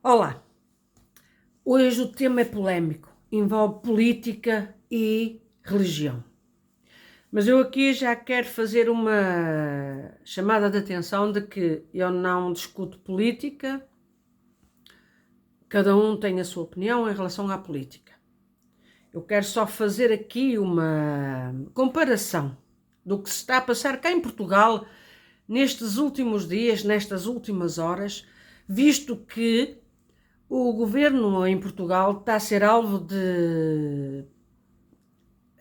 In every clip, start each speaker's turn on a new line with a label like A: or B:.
A: Olá, hoje o tema é polémico, envolve política e religião. Mas eu aqui já quero fazer uma chamada de atenção de que eu não discuto política, cada um tem a sua opinião em relação à política. Eu quero só fazer aqui uma comparação do que se está a passar cá em Portugal nestes últimos dias, nestas últimas horas, visto que o governo em Portugal está a ser alvo de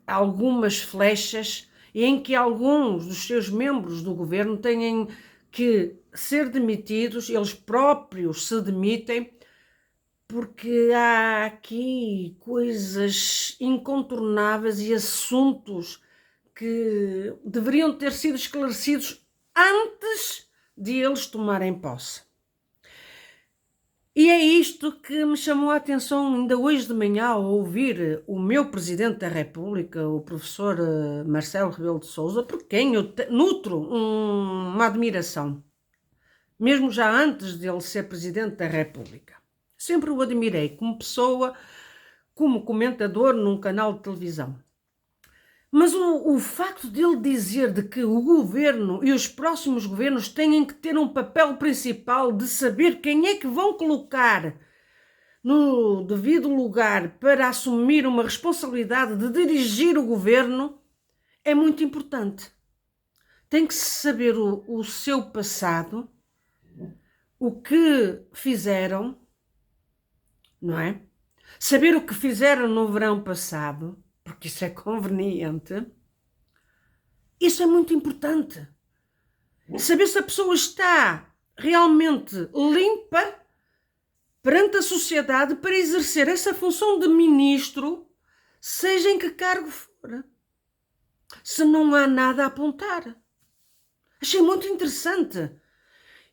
A: algumas flechas em que alguns dos seus membros do governo têm que ser demitidos, eles próprios se demitem, porque há aqui coisas incontornáveis e assuntos que deveriam ter sido esclarecidos antes de eles tomarem posse. E é isto que me chamou a atenção ainda hoje de manhã ao ouvir o meu Presidente da República, o professor Marcelo Rebelo de Sousa, por quem eu nutro uma admiração, mesmo já antes de ele ser Presidente da República. Sempre o admirei como pessoa, como comentador num canal de televisão. Mas o facto dele dizer de que o governo e os próximos governos têm que ter um papel principal de saber quem é que vão colocar no devido lugar para assumir uma responsabilidade de dirigir o governo é muito importante. Tem que se saber o seu passado, o que fizeram, não é? Saber o que fizeram no verão passado, porque isso é conveniente. Isso é muito importante. Saber se a pessoa está realmente limpa perante a sociedade para exercer essa função de ministro, seja em que cargo for. Se não há nada a apontar. Achei muito interessante.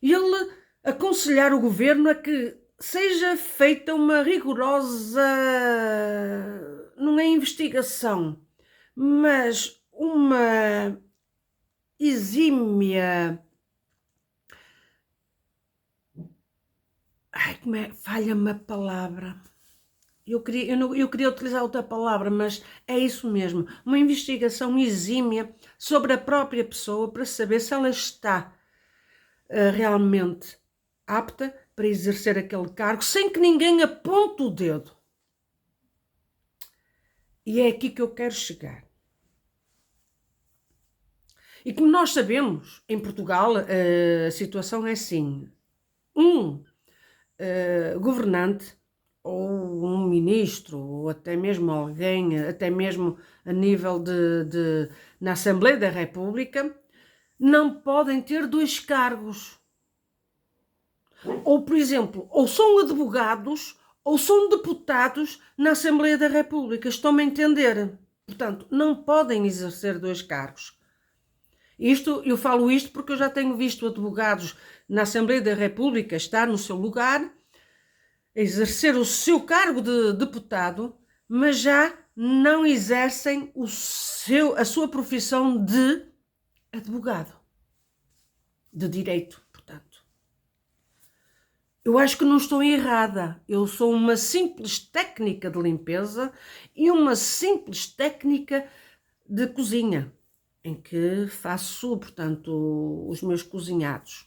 A: Ele aconselhar o governo a que seja feita uma rigorosa, não é investigação, mas uma exímia. Ai, como é? Falha-me a palavra. Eu queria utilizar outra palavra, mas é isso mesmo. Uma investigação exímia sobre a própria pessoa para saber se ela está realmente apta para exercer aquele cargo sem que ninguém aponte o dedo. E é aqui que eu quero chegar. E como nós sabemos, em Portugal a situação é assim. Governante ou um ministro, ou até mesmo alguém, até mesmo a nível na Assembleia da República, não podem ter dois cargos. Ou, por exemplo, ou são advogados ou são deputados na Assembleia da República. Estão-me a entender? Portanto, não podem exercer dois cargos. Eu falo isto porque eu já tenho visto advogados na Assembleia da República estar no seu lugar, exercer o seu cargo de deputado, mas já não exercem a sua profissão de advogado, de direito, portanto. Eu acho que não estou errada. Eu sou uma simples técnica de limpeza e uma simples técnica de cozinha, em que faço, portanto, os meus cozinhados.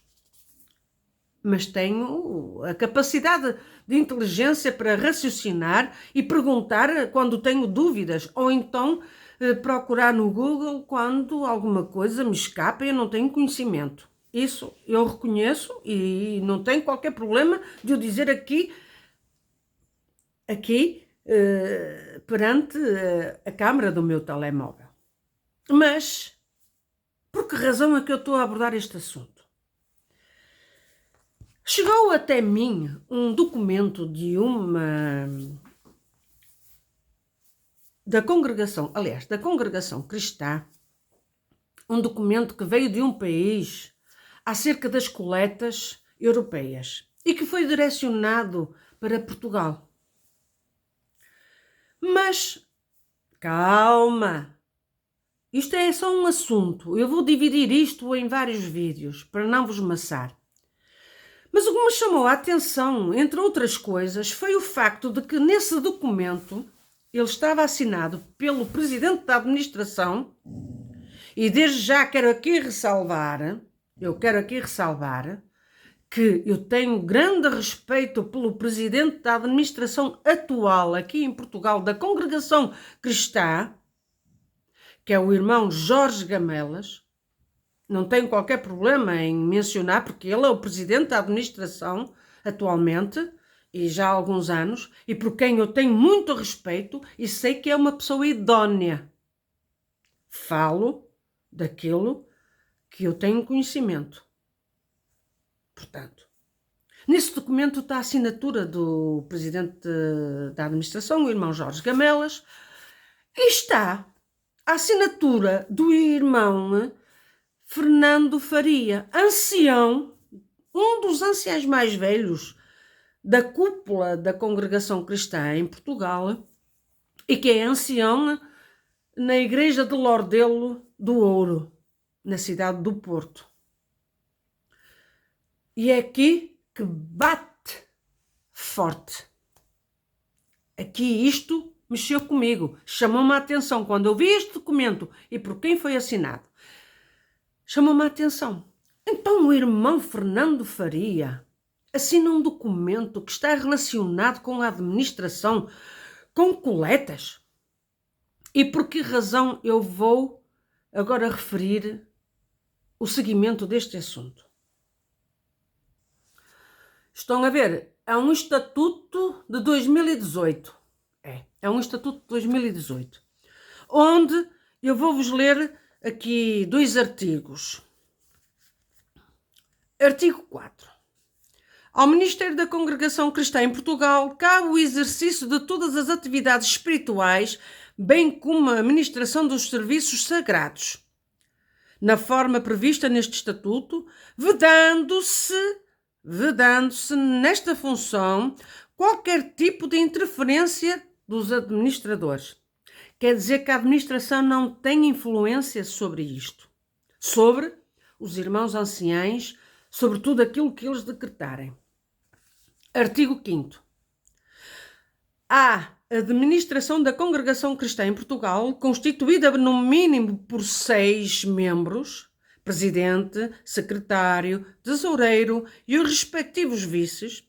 A: Mas tenho a capacidade de inteligência para raciocinar e perguntar quando tenho dúvidas, ou então procurar no Google quando alguma coisa me escapa e eu não tenho conhecimento. Isso eu reconheço e não tenho qualquer problema de o dizer aqui perante a câmara do meu telemóvel. Mas, por que razão é que eu estou a abordar este assunto? Chegou até mim um documento da congregação cristã, um documento que veio de um país acerca das coletas europeias e que foi direcionado para Portugal. Mas, calma, isto é só um assunto, eu vou dividir isto em vários vídeos para não vos maçar. Mas o que me chamou a atenção, entre outras coisas, foi o facto de que nesse documento ele estava assinado pelo presidente da administração e desde já quero aqui ressalvar que eu tenho grande respeito pelo presidente da administração atual aqui em Portugal da Congregação Cristã, que é o irmão Jorge Gamelas. Não tenho qualquer problema em mencionar, porque ele é o presidente da administração atualmente, e já há alguns anos, e por quem eu tenho muito respeito e sei que é uma pessoa idónea. Falo daquilo que eu tenho conhecimento. Portanto, nesse documento está a assinatura do presidente da administração, o irmão Jorge Gamelas, e está a assinatura do irmão Fernando Faria, ancião, um dos anciãos mais velhos da cúpula da Congregação Cristã em Portugal e que é ancião na Igreja de Lordelo do Ouro, na cidade do Porto. E é aqui que bate forte. Aqui isto mexeu comigo, chamou-me a atenção quando eu vi este documento e por quem foi assinado. Chamou-me a atenção. Então o irmão Fernando Faria assina um documento que está relacionado com a administração, com coletas. E por que razão eu vou agora referir o seguimento deste assunto? Estão a ver, é um estatuto de 2018. É um estatuto de 2018. Onde eu vou-vos ler aqui 2 artigos. Artigo 4. Ao Ministério da Congregação Cristã em Portugal cabe o exercício de todas as atividades espirituais, bem como a administração dos serviços sagrados, na forma prevista neste estatuto, vedando-se nesta função qualquer tipo de interferência dos administradores. Quer dizer que a administração não tem influência sobre isto, sobre os irmãos anciães, sobre tudo aquilo que eles decretarem. Artigo 5º. A administração da Congregação Cristã em Portugal, constituída no mínimo por 6 membros, presidente, secretário, tesoureiro e os respectivos vices,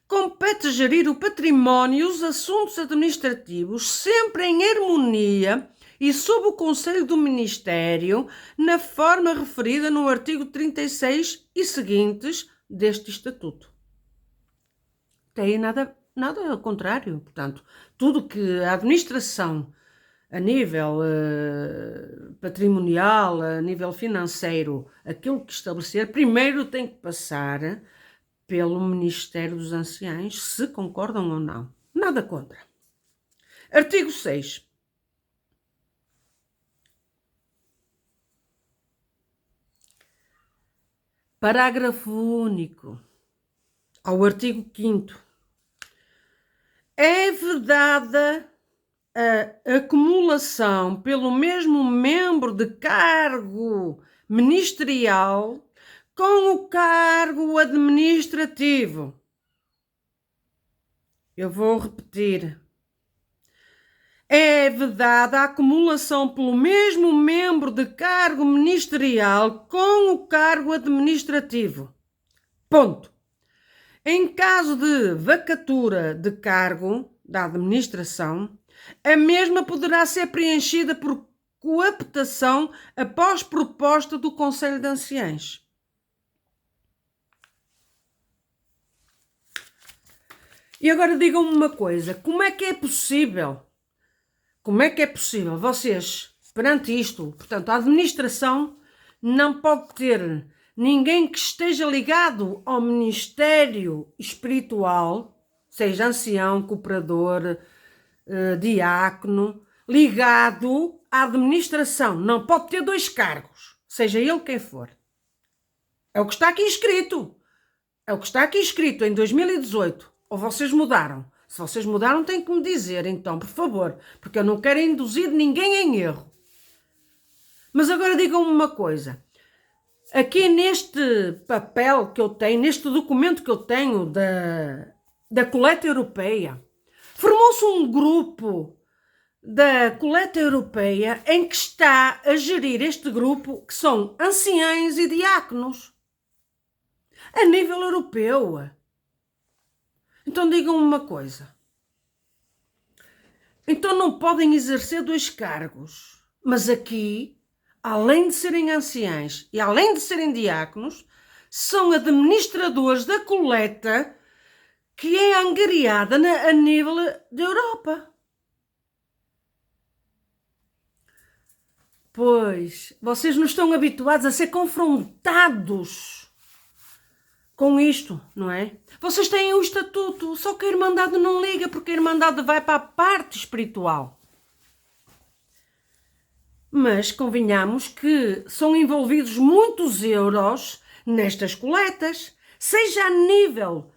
A: compete gerir o património e os assuntos administrativos sempre em harmonia e sob o conselho do Ministério, na forma referida no artigo 36 e seguintes deste Estatuto. Tem nada ao contrário. Portanto, tudo que a administração, a nível patrimonial, a nível financeiro, aquilo que estabelecer, primeiro tem que passar pelo Ministério dos Anciães, se concordam ou não. Nada contra. Artigo 6. Parágrafo único. Ao artigo 5º. É vedada a acumulação pelo mesmo membro de cargo ministerial com o cargo administrativo. Eu vou repetir. É vedada a acumulação pelo mesmo membro de cargo ministerial com o cargo administrativo. Ponto. Em caso de vacatura de cargo da administração, a mesma poderá ser preenchida por cooptação após proposta do Conselho de Anciães. E agora digam-me uma coisa, como é que é possível vocês, perante isto, portanto, a administração não pode ter ninguém que esteja ligado ao ministério espiritual, seja ancião, cooperador, diácono, ligado à administração. Não pode ter 2 cargos, seja ele quem for. É o que está aqui escrito. É o que está aqui escrito em 2018. Ou vocês mudaram? Se vocês mudaram, têm que me dizer, então, por favor, porque eu não quero induzir ninguém em erro. Mas agora digam-me uma coisa. aqui neste papel que eu tenho, neste documento que eu tenho da coleta europeia, formou-se um grupo da coleta europeia em que está a gerir este grupo, que são anciães e diáconos, a nível europeu. Então digam-me uma coisa. Então não podem exercer 2 cargos, mas aqui, além de serem anciães e além de serem diáconos, são administradores da coleta que é angariada a nível da Europa. Pois, vocês não estão habituados a ser confrontados com isto, não é? Vocês têm o estatuto, só que a Irmandade não liga, porque a Irmandade vai para a parte espiritual. Mas convenhamos que são envolvidos muitos euros nestas coletas, seja a nível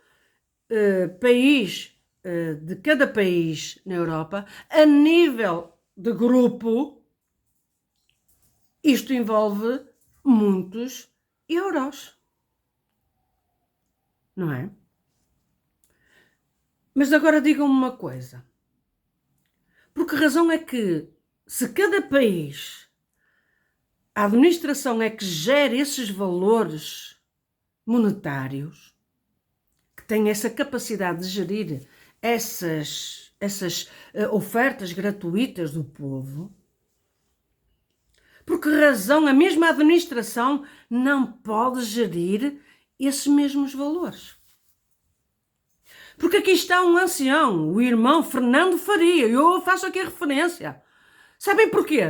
A: país, de cada país na Europa, a nível de grupo. Isto envolve muitos euros, não é? Mas agora digam-me uma coisa. Por que razão é que, se cada país, a administração é que gera esses valores monetários, que tem essa capacidade de gerir essas ofertas gratuitas do povo, por que razão a mesma administração não pode gerir esses mesmos valores? Porque aqui está um ancião, o irmão Fernando Faria, eu faço aqui a referência. Sabem porquê?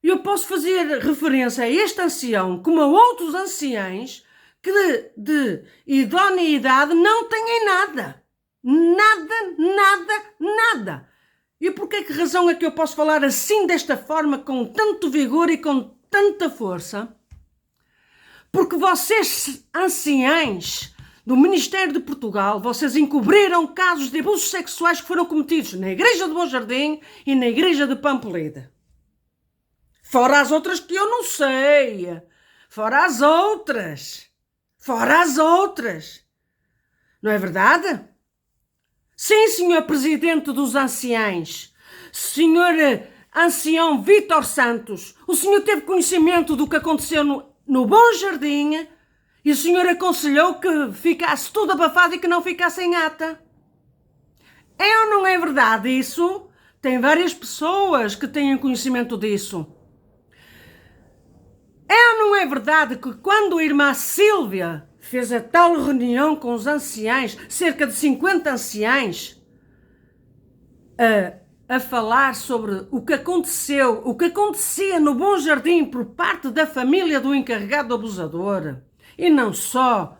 A: Eu posso fazer referência a este ancião como a outros anciães que de idoneidade não têm nada. Nada. E por que razão é que eu posso falar assim, desta forma, com tanto vigor e com tanta força? Porque vocês, anciães do Ministério de Portugal, vocês encobriram casos de abusos sexuais que foram cometidos na Igreja de Bom Jardim e na Igreja de Pamplida. Fora as outras que eu não sei. Fora as outras. Não é verdade? Sim, senhor Presidente dos Anciães, senhor ancião Vítor Santos, o senhor teve conhecimento do que aconteceu no Bom Jardim e o senhor aconselhou que ficasse tudo abafado e que não ficasse em ata. É ou não é verdade isso? Tem várias pessoas que têm conhecimento disso. É ou não é verdade que quando a irmã Sílvia fez a tal reunião com os anciães, cerca de 50 anciães, a falar sobre o que aconteceu, o que acontecia no Bom Jardim por parte da família do encarregado abusador, e não só,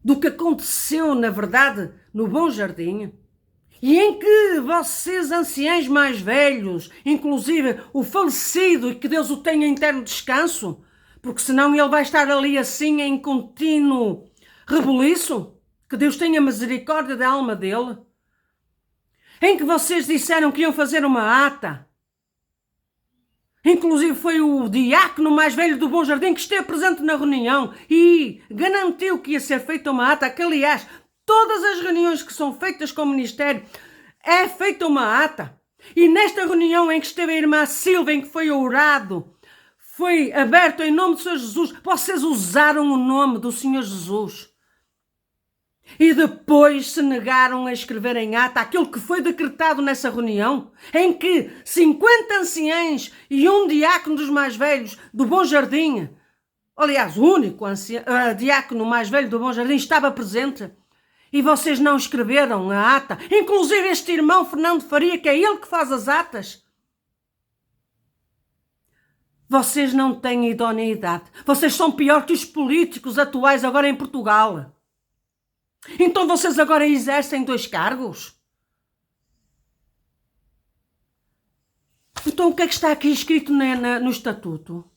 A: do que aconteceu, na verdade, no Bom Jardim, e em que vocês, anciães mais velhos, inclusive o falecido, e que Deus o tenha em eterno descanso, porque senão ele vai estar ali assim em contínuo rebuliço, que Deus tenha misericórdia da alma dele, em que vocês disseram que iam fazer uma ata. Inclusive foi o diácono mais velho do Bom Jardim que esteve presente na reunião e garantiu que ia ser feita uma ata, que aliás, todas as reuniões que são feitas com o Ministério é feita uma ata. E nesta reunião em que esteve a irmã Silva, em que foi orado, foi aberto em nome do Senhor Jesus, vocês usaram o nome do Senhor Jesus. E depois se negaram a escrever em ata aquilo que foi decretado nessa reunião, em que 50 anciães e um diácono dos mais velhos do Bom Jardim, aliás, o único diácono mais velho do Bom Jardim estava presente, e vocês não escreveram a ata, inclusive este irmão Fernando Faria, que é ele que faz as atas. Vocês não têm idoneidade. Vocês são pior que os políticos atuais agora em Portugal. Então vocês agora exercem 2 cargos? Então o que é que está aqui escrito no estatuto?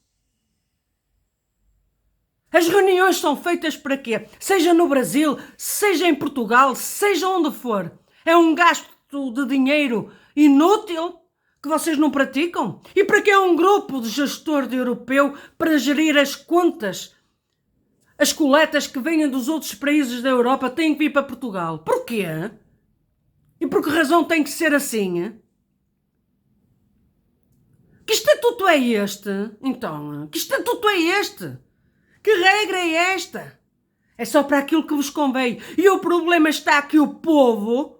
A: As reuniões são feitas para quê? Seja no Brasil, seja em Portugal, seja onde for. É um gasto de dinheiro inútil que vocês não praticam? E para que é um grupo de gestor de europeu para gerir as contas? As coletas que vêm dos outros países da Europa têm que vir para Portugal. Porquê? E por que razão tem que ser assim? Que estatuto é este? Então, que estatuto é este? Que regra é esta? É só para aquilo que vos convém. E o problema está que o povo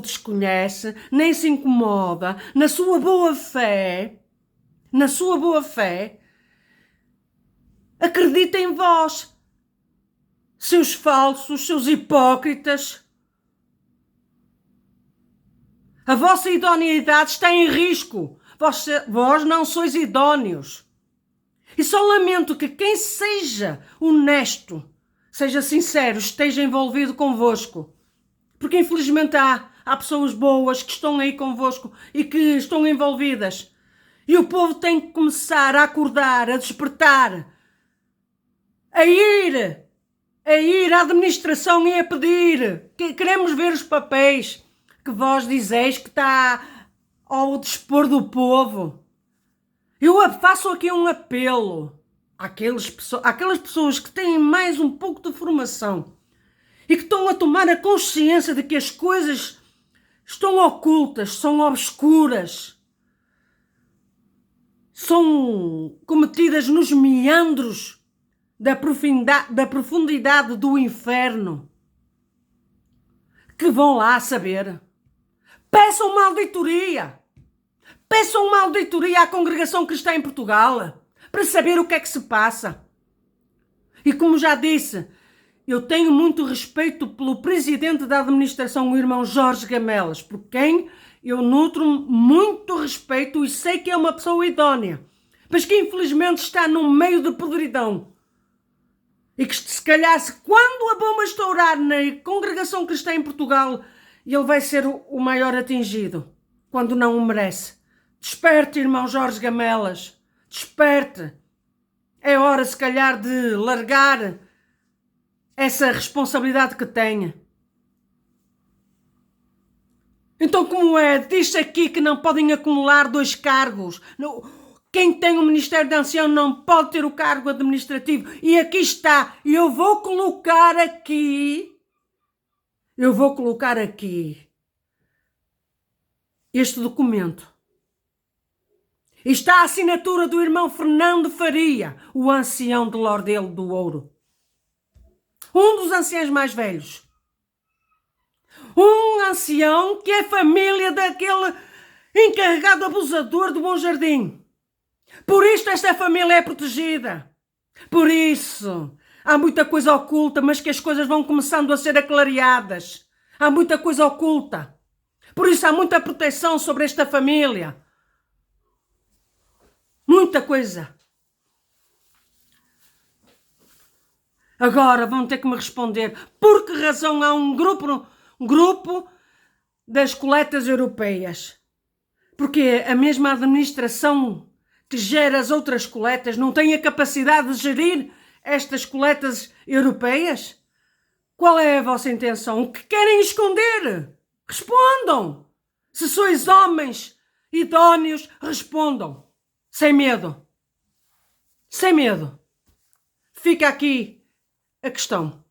A: desconhece, nem se incomoda, na sua boa fé, acredita em vós, seus falsos, seus hipócritas. A vossa idoneidade está em risco. Vós não sois idóneos. E só lamento que quem seja honesto, seja sincero, esteja envolvido convosco. Porque infelizmente há pessoas boas que estão aí convosco e que estão envolvidas. E o povo tem que começar a acordar, a despertar, a ir à administração e a pedir. Queremos ver os papéis que vós dizeis que está ao dispor do povo. Eu faço aqui um apelo àquelas pessoas que têm mais um pouco de formação e que estão a tomar a consciência de que as coisas estão ocultas, são obscuras, são cometidas nos meandros da profundidade do inferno, que vão lá saber. Peçam uma auditoria. Peçam uma auditoria à congregação cristã em Portugal para saber o que é que se passa. E como já disse, eu tenho muito respeito pelo presidente da administração, o irmão Jorge Gamelas, por quem eu nutro muito respeito e sei que é uma pessoa idónea, mas que infelizmente está no meio de podridão. E que se calhar, quando a bomba estourar na congregação cristã em Portugal, ele vai ser o maior atingido, quando não o merece. Desperte, irmão Jorge Gamelas, desperte. É hora, se calhar, de largar essa responsabilidade que tenha. Então, como é? Diz aqui que não podem acumular 2 cargos. Quem tem o Ministério da Ancião não pode ter o cargo administrativo. E aqui está. Eu vou colocar aqui este documento. Está a assinatura do irmão Fernando Faria, o ancião de Lordelo do Ouro. Um dos anciãos mais velhos. Um ancião que é família daquele encarregado abusador do Bom Jardim. Por isto esta família é protegida. Por isso, há muita coisa oculta, mas que as coisas vão começando a ser aclareadas. Há muita coisa oculta. Por isso há muita proteção sobre esta família. Muita coisa. Agora vão ter que me responder por que razão há um grupo das coletas europeias. Porque a mesma administração que gera as outras coletas não tem a capacidade de gerir estas coletas europeias? Qual é a vossa intenção? O que querem esconder? Respondam! Se sois homens idóneos, respondam. Sem medo. Sem medo. Fica aqui a questão.